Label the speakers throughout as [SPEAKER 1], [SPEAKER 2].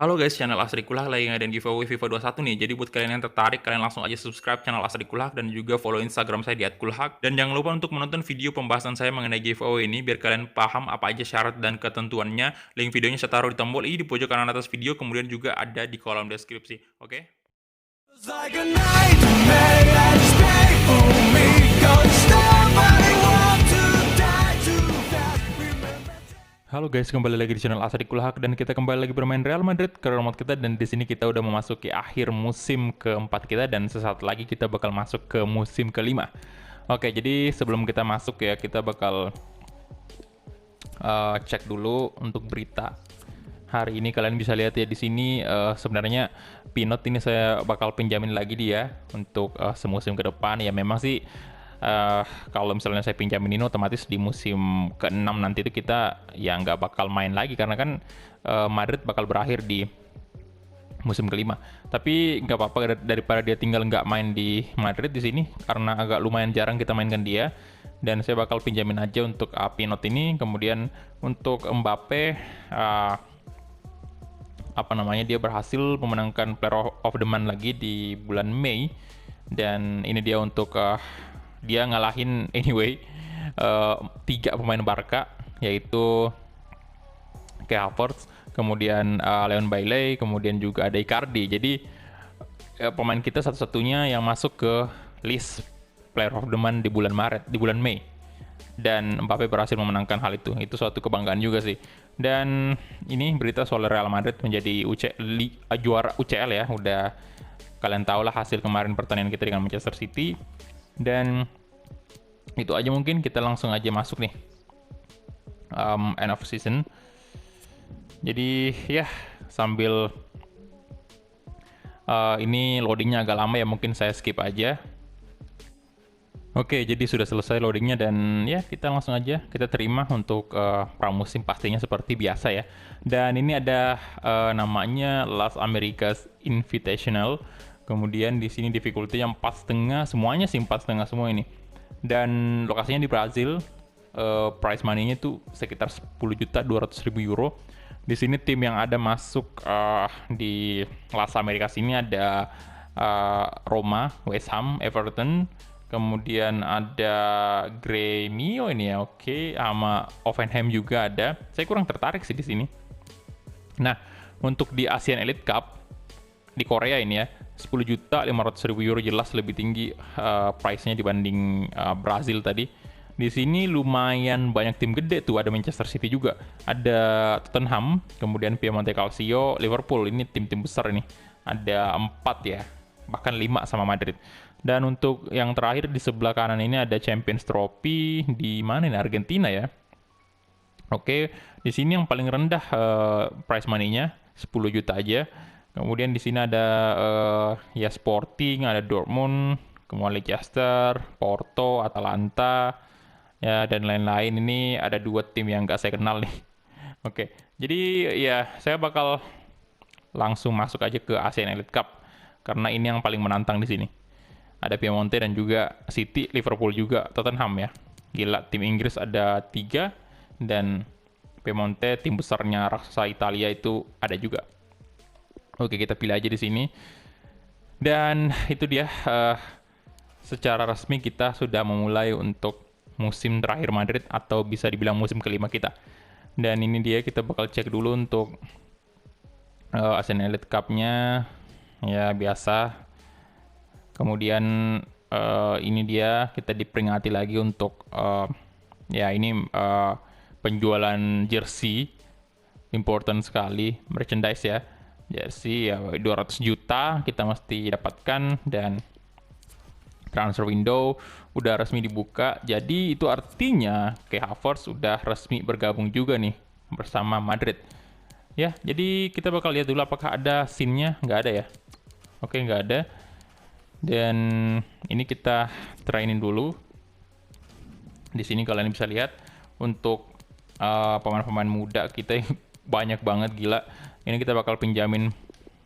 [SPEAKER 1] Halo guys, channel Asri Kulak lagi ngadain giveaway FIFA 21 nih. Jadi buat kalian yang tertarik, kalian langsung aja subscribe channel Asri Kulak dan juga follow Instagram saya di @kulhak. Dan jangan lupa untuk menonton video pembahasan saya mengenai giveaway ini biar kalian paham apa aja syarat dan ketentuannya. Link videonya saya taruh di tombol i di pojok kanan atas video, kemudian juga ada di kolom deskripsi. Oke?
[SPEAKER 2] It's like a nightmare that is made for me. Don't stop, I want to die too fast. Remember.
[SPEAKER 1] Halo guys, kembali lagi di channel Asri Kulhak dan kita kembali lagi bermain Real Madrid ke remote kita, dan di sini kita udah memasuki akhir musim keempat kita dan sesaat lagi kita bakal masuk ke musim kelima. Oke, jadi sebelum kita masuk ya, kita bakal cek dulu untuk berita hari ini. Kalian bisa lihat ya di sini, sebenarnya Pinot ini saya bakal pinjamin lagi dia untuk semusim ke depan. Ya memang sih, kalau misalnya saya pinjamin ini otomatis di musim ke-6 nanti itu kita ya nggak bakal main lagi karena kan Madrid bakal berakhir di musim kelima. Tapi nggak apa-apa daripada dia tinggal nggak main di Madrid di sini karena agak lumayan jarang kita mainkan dia. Dan saya bakal pinjamin aja untuk Pinot ini. Kemudian untuk Mbappe, apa namanya, dia berhasil memenangkan Player of the Month lagi di bulan Mei, dan ini dia untuk dia ngalahin anyway 3 pemain Barca, yaitu Kai Havertz, kemudian Leon Bailey, kemudian juga ada Icardi. Jadi pemain kita satu-satunya yang masuk ke list Player of the Month di bulan Mei. Dan Mbappe berhasil memenangkan hal itu. Itu suatu kebanggaan juga sih. Dan ini berita soal Real Madrid menjadi juara UCL ya. Udah kalian tahu lah hasil kemarin pertandingan kita dengan Manchester City. Dan itu aja, mungkin kita langsung aja masuk nih. End of season. Jadi ya sambil ini loadingnya agak lama ya, mungkin saya skip aja. Oke, jadi sudah selesai loadingnya dan ya kita langsung aja kita terima untuk pramusim pastinya seperti biasa ya. Dan ini ada namanya Las Americas Invitational. Kemudian di sini difficulty-nya 4,5, semuanya sih 4,5 semua ini. Dan lokasinya di Brazil. Prize money-nya itu sekitar 10.200.000 euro. Di sini tim yang ada masuk di Las Americas ini ada Roma, West Ham, Everton. Kemudian ada Gremio ini ya, oke, sama Hoffenheim juga ada. Saya kurang tertarik sih di sini. Nah, untuk di Asian Elite Cup di Korea ini ya, 10.500.000 euro, jelas lebih tinggi price-nya dibanding Brazil tadi. Di sini lumayan banyak tim gede tuh, ada Manchester City juga, ada Tottenham, kemudian Piemonte Calcio, Liverpool, ini tim-tim besar ini. Ada 4 ya, bahkan 5 sama Madrid. Dan untuk yang terakhir di sebelah kanan ini ada Champions Trophy di mana ini, Argentina ya. Oke, di sini yang paling rendah prize money-nya 10 juta aja. Kemudian di sini ada ya Sporting, ada Dortmund, kemudian Leicester, Porto, Atalanta, ya dan lain-lain. Ini ada 2 tim yang gak saya kenal nih. Oke, jadi ya saya bakal langsung masuk aja ke Asian Elite Cup karena ini yang paling menantang di sini. Ada Piemonte dan juga City, Liverpool juga, Tottenham ya. Gila, tim Inggris ada 3 dan Piemonte, tim besarnya raksasa Italia, itu ada juga. Oke, kita pilih aja di sini. Dan itu dia, secara resmi kita sudah memulai untuk musim terakhir Madrid atau bisa dibilang musim kelima kita. Dan ini dia, kita bakal cek dulu untuk Asian Elite Cup-nya. Ya biasa. Kemudian ini dia, kita diperingati lagi untuk ya ini penjualan jersey, important sekali, merchandise ya. Jersey ya 200 juta kita mesti dapatkan, dan transfer window udah resmi dibuka. Jadi itu artinya Kai Havertz udah resmi bergabung juga nih bersama Madrid. Ya, jadi kita bakal lihat dulu apakah ada scene-nya. Nggak ada ya. Oke, nggak ada. Dan ini kita trainin dulu. Di sini kalian bisa lihat untuk pemain-pemain muda kita banyak banget, gila. Ini kita bakal pinjamin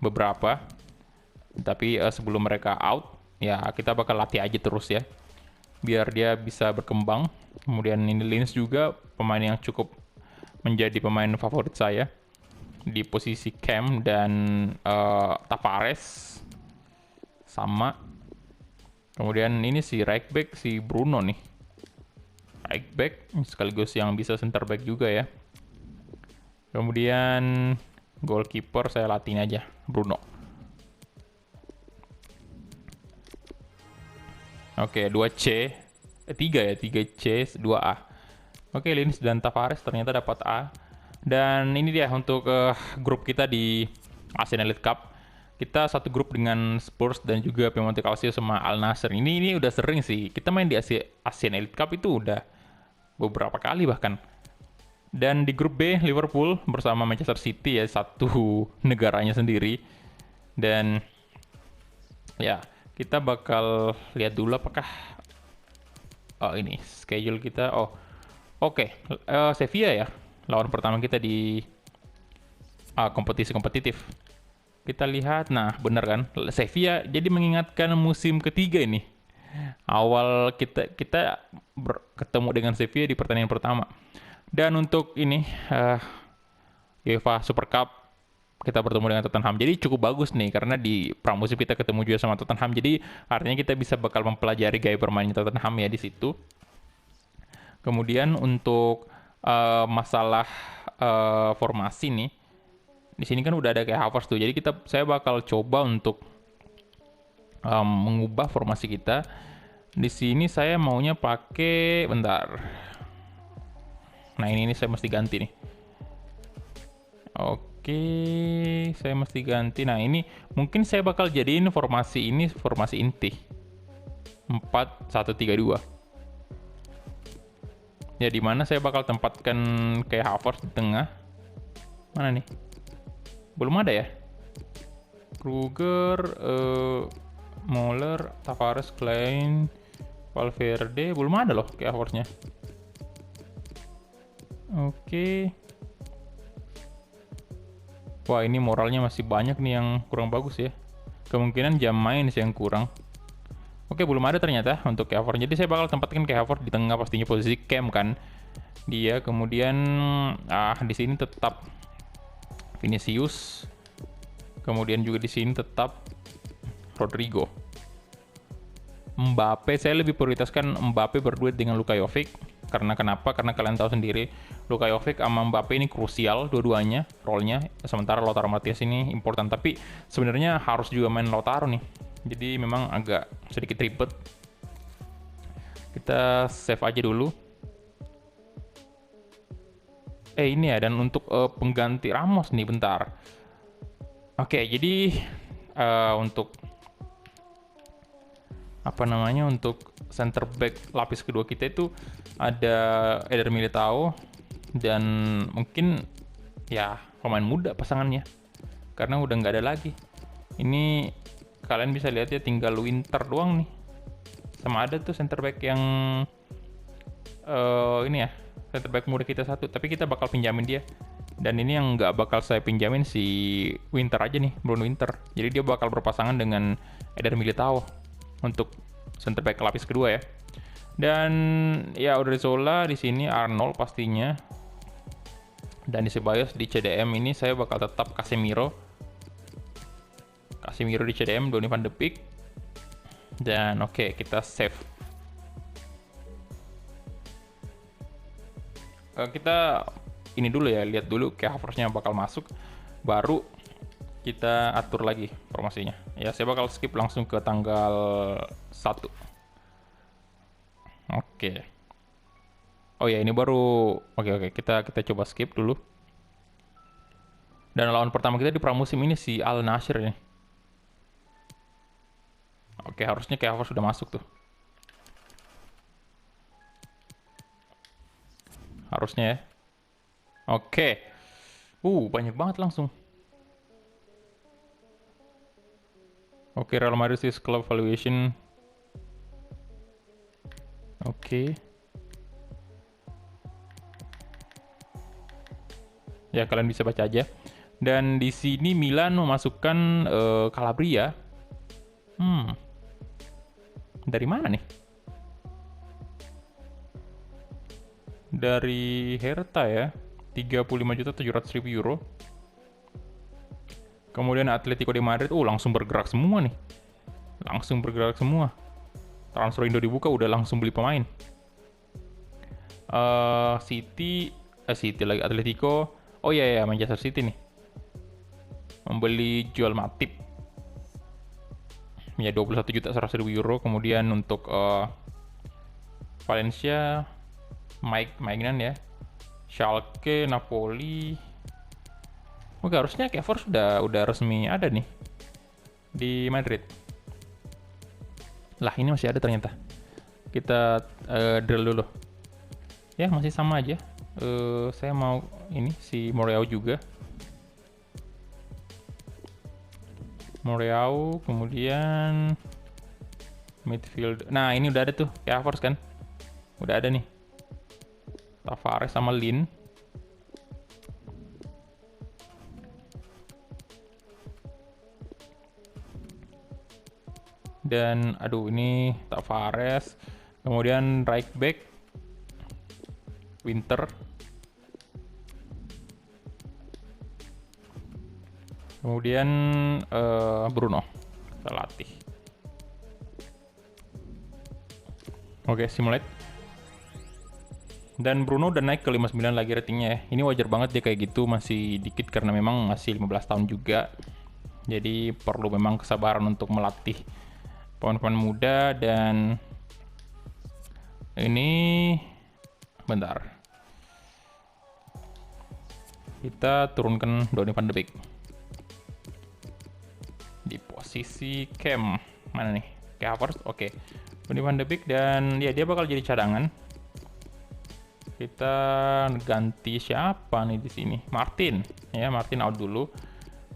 [SPEAKER 1] beberapa. Tapi sebelum mereka out, ya kita bakal latih aja terus ya. Biar dia bisa berkembang. Kemudian ini Lins juga pemain yang cukup menjadi pemain favorit saya. di posisi Cam dan Tavares sama. Kemudian ini si right back si Bruno nih. Right back sekaligus yang bisa center back juga ya. Kemudian goalkeeper saya latin aja, Bruno. Oke, 2C. 3 ya, 3C, 2A. Oke, Lins dan Tavares ternyata dapat A. Dan ini dia untuk grup kita di ASEAN Elite Cup. Kita satu grup dengan Spurs dan juga Piemonte Calcio sama Al Nassr. Ini udah sering sih. Kita main di ASEAN Elite Cup itu udah beberapa kali bahkan. Dan di grup B, Liverpool bersama Manchester City ya, satu negaranya sendiri. Dan ya, kita bakal lihat dulu apakah ini schedule kita. Oke. Sevilla ya lawan pertama kita di kompetisi kompetitif. Kita lihat, nah bener kan, Sevilla jadi mengingatkan musim ketiga ini. Awal kita ketemu dengan Sevilla di pertandingan pertama. Dan untuk ini UEFA Super Cup kita bertemu dengan Tottenham. Jadi cukup bagus nih karena di pramusim kita ketemu juga sama Tottenham. Jadi artinya kita bisa bakal mempelajari gaya bermain Tottenham ya di situ. Kemudian untuk masalah formasi nih. Di sini kan udah ada kayak Havertz tuh. Jadi saya bakal coba untuk mengubah formasi kita. Di sini saya maunya pakai bentar. Nah, ini saya mesti ganti nih. Oke, saya mesti ganti. Nah, ini mungkin saya bakal jadiin formasi ini formasi inti. 4-1-3-2. Ya, di mana saya bakal tempatkan kayak Havertz di tengah. Mana nih? Belum ada ya? Kruger, Moller, Tavares, Klein, Valverde. Belum ada loh kayak Havertz-nya. Oke. Wah, ini moralnya masih banyak nih yang kurang bagus ya. Kemungkinan jam main sih yang kurang. Oke, belum ada ternyata untuk Havertz. Jadi saya bakal tempatkan kayak Havertz di tengah, pastinya posisi Cam kan. Dia kemudian di sini tetap Vinicius. Kemudian juga di sini tetap Rodrigo. Mbappe, saya lebih prioritaskan Mbappe berduet dengan Luka Jovic. Karena kenapa? Karena kalian tahu sendiri, Luka Jovic sama Mbappe ini krusial dua-duanya role-nya. Sementara Lautaro Martinez ini important. Tapi sebenarnya harus juga main Lautaro nih. Jadi memang agak sedikit ribet. Kita save aja dulu. Ini ya, dan untuk pengganti Ramos nih, bentar. Oke, jadi untuk untuk center back lapis kedua kita itu ada Eder Militao dan mungkin ya pemain muda pasangannya karena udah nggak ada lagi. Ini kalian bisa lihat ya, tinggal Winter doang nih, sama ada tuh center back yang ini ya, center back muda kita satu, tapi kita bakal pinjamin dia. Dan ini yang nggak bakal saya pinjamin si Winter aja nih, Bruno Winter. Jadi dia bakal berpasangan dengan Eder Militao untuk center back lapis kedua ya. Dan ya Odriozola di sini, Arnold pastinya. Dan di Ceballos di CDM ini saya bakal tetap Casemiro di CDM, Donny van de Beek. Dan oke, kita save. Kita ini dulu ya, lihat dulu kayak Havertz-nya bakal masuk, baru kita atur lagi formasinya. Ya, saya bakal skip langsung ke tanggal 1. Oke. Oh ya, ini baru. Oke, kita coba skip dulu. Dan lawan pertama kita di pramusim ini si Al Nassr nih. Oke, harusnya kayak Havertz sudah masuk tuh. Harusnya ya. Oke. Banyak banget langsung. Oke, Real Madrid is club valuation. Oke. Ya, kalian bisa baca aja. Dan di sini Milan memasukkan Calabria. Dari mana nih? Dari Hertha ya. 35.700.000 euro. Kemudian Atletico de Madrid, langsung bergerak semua nih. Langsung bergerak semua. Transfer Indo dibuka, udah langsung beli pemain. City lagi, Atletico. Oh iya ya, Manchester City nih. Membeli jual Matip. Ya 21.100.000 euro. Kemudian untuk Valencia, Mike Maignan ya. Schalke, Napoli. Oke, harusnya Kevor udah resmi ada nih di Madrid. Lah, ini masih ada ternyata. Kita drill dulu. Ya, masih sama aja. Saya mau ini si Moreau juga. Moreau, kemudian midfield. Nah, ini udah ada tuh, Kevor kan? Udah ada nih. Tavares sama Lin. Dan aduh, ini Tavares, kemudian right back Winter, kemudian Bruno kita latih. Oke, simulate. Dan Bruno udah naik ke 59 lagi ratingnya ya. Ini wajar banget dia kayak gitu, masih dikit karena memang masih 15 tahun juga. Jadi perlu memang kesabaran untuk melatih pemain-pemain muda. Dan ini bentar, kita turunkan Donny van de Beek di posisi cam mana nih, Havertz. Oke, Donny van de Beek, dan ya dia bakal jadi cadangan. Kita ganti siapa nih di sini? Martin ya, Martin out dulu.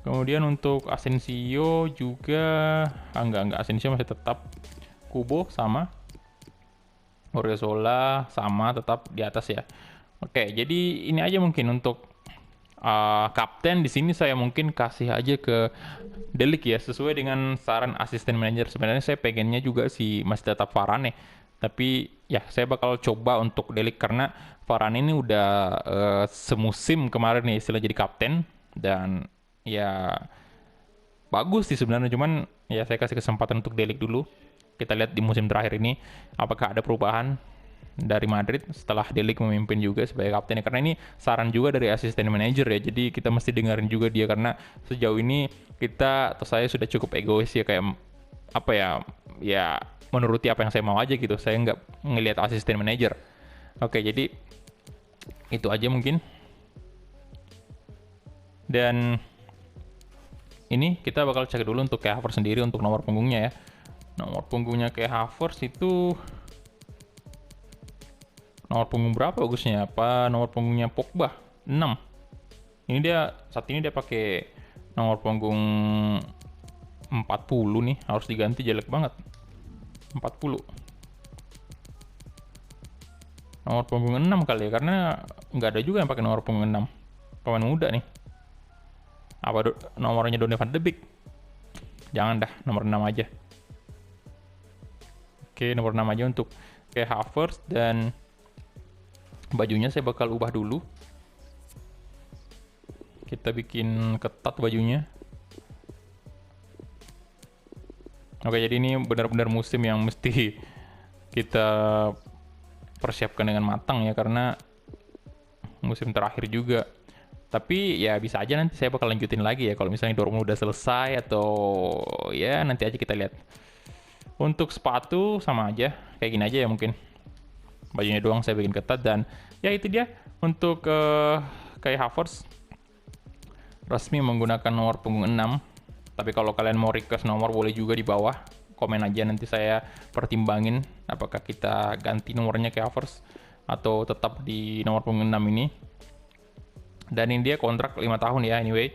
[SPEAKER 1] Kemudian untuk Asensio juga enggak, Asensio masih tetap. Kubo sama, Oriozola sama, tetap di atas ya. Oke, jadi ini aja mungkin untuk kapten. Di sini saya mungkin kasih aja ke De Ligt ya, sesuai dengan saran asisten manajer. Sebenarnya saya pengennya juga sih masih tetap Varane, tapi ya saya bakal coba untuk De Ligt karena Varane ini udah semusim kemarin nih istilah jadi kapten, dan ya bagus sih sebenarnya. Cuman ya saya kasih kesempatan untuk De Ligt dulu. Kita lihat di musim terakhir ini apakah ada perubahan dari Madrid setelah De Ligt memimpin juga sebagai kapten, karena ini saran juga dari asisten manajer ya, jadi kita mesti dengerin juga dia, karena sejauh ini kita atau saya sudah cukup egois ya, kayak apa ya menuruti apa yang saya mau aja gitu, saya nggak ngelihat asisten manajer. Oke, jadi itu aja mungkin. Dan ini kita bakal cek dulu untuk kayak Havertz sendiri untuk nomor punggungnya ya. Nomor punggungnya kayak Havertz itu nomor punggung berapa bagusnya? Apa nomor punggungnya Pogba? 6. Ini dia saat ini dia pakai nomor punggung 40 nih, harus diganti, jelek banget. 40. Nomor punggung 6 kali ya, karena nggak ada juga yang pakai nomor punggung 6. Pemain muda nih. Apa nomornya Donny van de Beek? Jangan dah, nomor 6 aja. Oke, nomor 6 aja untuk kayak Havertz. Dan bajunya saya bakal ubah dulu. Kita bikin ketat bajunya. Oke, jadi ini benar-benar musim yang mesti kita persiapkan dengan matang ya, karena musim terakhir juga. Tapi ya bisa aja nanti saya bakal lanjutin lagi ya kalau misalnya Dortmund udah selesai, atau ya nanti aja kita lihat. Untuk sepatu sama aja, kayak gini aja ya mungkin. Bajunya doang saya bikin ketat, dan ya itu dia untuk kayak Havertz resmi menggunakan nomor punggung 6. Tapi kalau kalian mau request nomor boleh juga di bawah, komen aja, nanti saya pertimbangin apakah kita ganti nomornya kayak Havertz atau tetap di nomor punggung 6 ini. Dan ini dia kontrak 5 tahun ya anyway.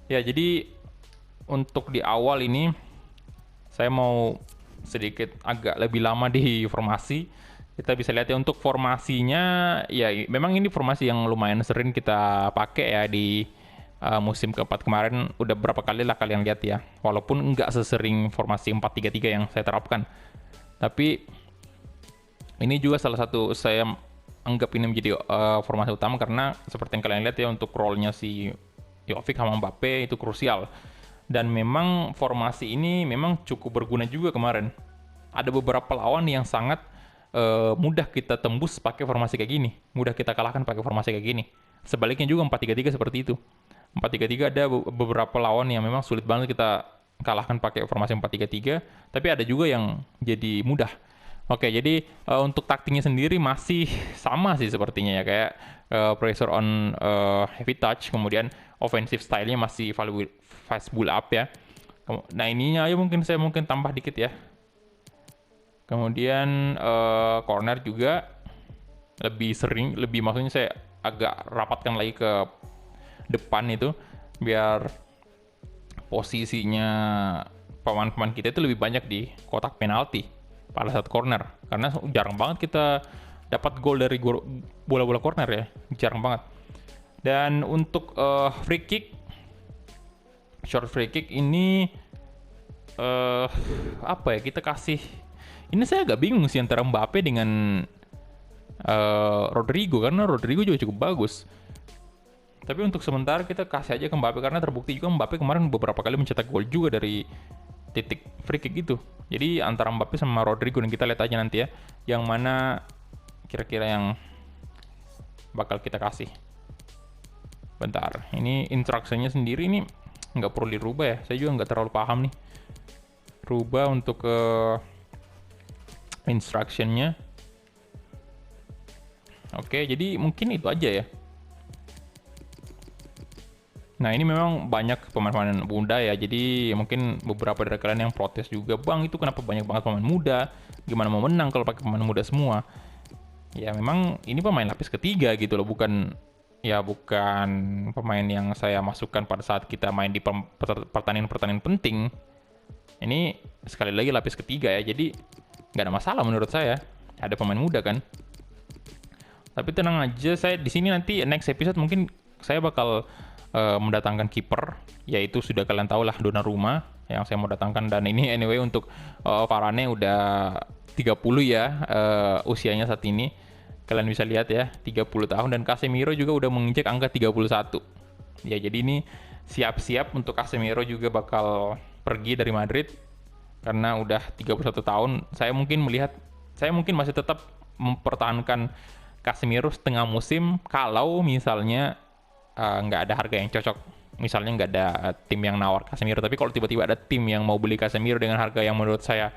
[SPEAKER 1] Ya, jadi untuk di awal ini saya mau sedikit agak lebih lama di formasi. Kita bisa lihat ya untuk formasinya, ya memang ini formasi yang lumayan sering kita pakai ya di musim keempat kemarin. Udah berapa kali lah kalian lihat ya, walaupun nggak sesering formasi 4-3-3 yang saya terapkan. Tapi ini juga salah satu saya anggap ini menjadi formasi utama, karena seperti yang kalian lihat ya, untuk role-nya si Jovic sama Mbappe itu krusial. Dan memang formasi ini memang cukup berguna juga kemarin. Ada beberapa lawan yang sangat mudah kita tembus pakai formasi kayak gini, mudah kita kalahkan pakai formasi kayak gini. Sebaliknya juga 4-3-3 seperti itu. 4-3-3 ada beberapa lawan yang memang sulit banget kita kalahkan pakai formasi 4-3-3, tapi ada juga yang jadi mudah. Oke, jadi untuk taktiknya sendiri masih sama sih sepertinya ya, kayak pressure on heavy touch, kemudian offensive style-nya masih fast build up ya. Nah ininya aja mungkin saya tambah dikit ya. Kemudian corner juga lebih sering, maksudnya saya agak rapatkan lagi ke depan itu biar posisinya pemain-pemain kita itu lebih banyak di kotak penalti pada saat corner, karena jarang banget kita dapat gol dari bola-bola corner ya, jarang banget. Dan untuk free kick, short free kick ini apa ya, kita kasih, ini saya agak bingung sih antara Mbappe dengan Rodrigo, karena Rodrigo juga cukup bagus. Tapi untuk sementara kita kasih aja ke Mbappe, karena terbukti juga Mbappe kemarin beberapa kali mencetak gol juga dari titik free kick gitu. Jadi antara Mbappe sama Rodrigo, dan kita lihat aja nanti ya, yang mana kira-kira yang bakal kita kasih. Bentar, ini instruksinya sendiri ini nggak perlu dirubah ya. Saya juga nggak terlalu paham nih. Rubah untuk instructionnya. Oke, jadi mungkin itu aja ya. Nah ini memang banyak pemain-pemain muda ya, jadi mungkin beberapa dari kalian yang protes juga, bang itu kenapa banyak banget pemain muda, gimana mau menang kalau pakai pemain muda semua. Ya memang ini pemain lapis ketiga gitu loh, bukan pemain yang saya masukkan pada saat kita main di pertandingan-pertandingan penting. Ini sekali lagi lapis ketiga ya, jadi nggak ada masalah menurut saya, ada pemain muda kan. Tapi tenang aja, saya di sini nanti next episode mungkin saya bakal mendatangkan kiper, yaitu sudah kalian tahu lah, Donnarumma yang saya mau datangkan. Dan ini anyway untuk Varane udah 30 ya usianya saat ini. Kalian bisa lihat ya, 30 tahun, dan Casemiro juga udah menginjak angka 31. Ya jadi ini siap-siap untuk Casemiro juga bakal pergi dari Madrid karena udah 31 tahun. Saya mungkin masih tetap mempertahankan Casemiro setengah musim kalau misalnya nggak ada harga yang cocok, misalnya nggak ada tim yang nawar Casemiro. Tapi kalau tiba-tiba ada tim yang mau beli Casemiro dengan harga yang menurut saya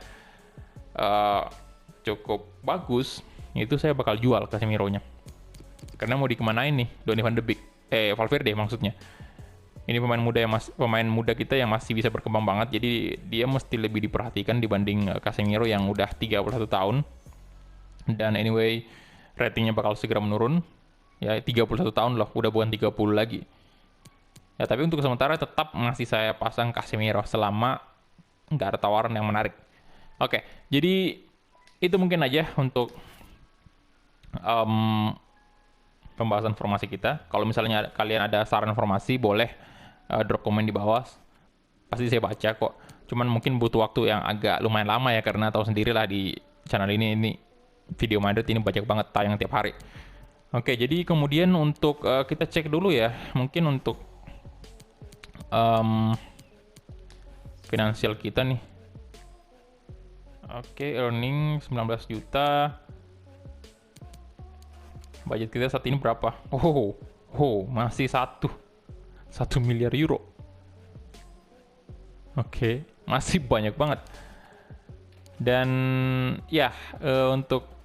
[SPEAKER 1] cukup bagus, itu saya bakal jual Casemiro-nya. Karena mau dikemanain nih Donny van de Beek, Valverde maksudnya. Ini pemain muda kita yang masih bisa berkembang banget, jadi dia mesti lebih diperhatikan dibanding Casemiro yang udah 31 tahun. Dan anyway, ratingnya bakal segera menurun. Ya 31 tahun loh, udah bukan 30 lagi. Ya tapi untuk sementara tetap masih saya pasang Casemiro selama nggak ada tawaran yang menarik. Oke, jadi itu mungkin aja untuk pembahasan formasi kita. Kalau misalnya kalian ada saran formasi, boleh drop komen di bawah. Pasti saya baca kok. Cuman mungkin butuh waktu yang agak lumayan lama ya, karena tahu sendirilah di channel ini video Madrid ini banyak banget tayang tiap hari. Oke, jadi kemudian untuk kita cek dulu ya, mungkin untuk finansial kita nih. Oke, earning 19 juta. Budget kita saat ini berapa? Masih 1 miliar euro. Oke, masih banyak banget. Dan ya, untuk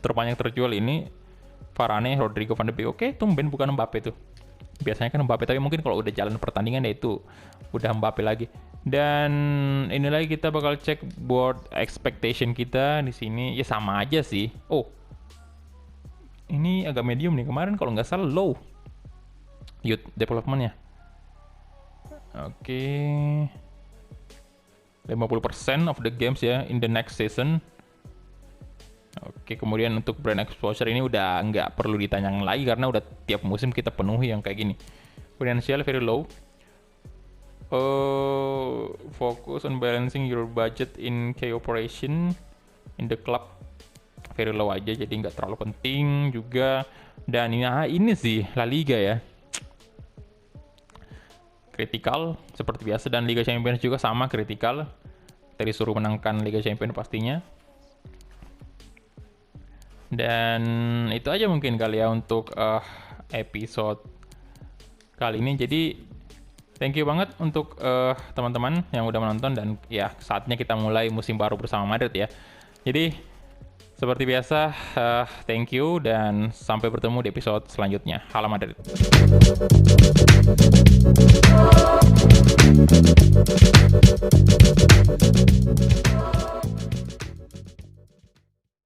[SPEAKER 1] terbanyak terjual ini Varane, Rodrigo, Van de Beek. Oke, tumben bukan Mbappe tuh. Biasanya kan Mbappe, tapi mungkin kalau udah jalan pertandingan ya itu udah Mbappe lagi. Dan ini lagi kita bakal cek board expectation kita di sini. Ya sama aja sih. Oh, ini agak medium nih. Kemarin kalau nggak salah low youth development-nya. Oke. 50% of the games ya in the next season. Oke, kemudian untuk brand exposure ini udah nggak perlu ditanyain lagi karena udah tiap musim kita penuhi yang kayak gini. Financial very low. Focus on balancing your budget in key operation in the club, very low aja, jadi nggak terlalu penting juga. Dan ini sih La Liga ya. kritikal seperti biasa, dan Liga Champions juga sama kritikal. Kita disuruh menangkan Liga Champions pastinya. Dan itu aja mungkin kali ya untuk episode kali ini. Jadi thank you banget untuk teman-teman yang udah menonton, dan ya saatnya kita mulai musim baru bersama Madrid ya. Jadi seperti biasa, thank you dan sampai bertemu di episode selanjutnya. Hala Madrid.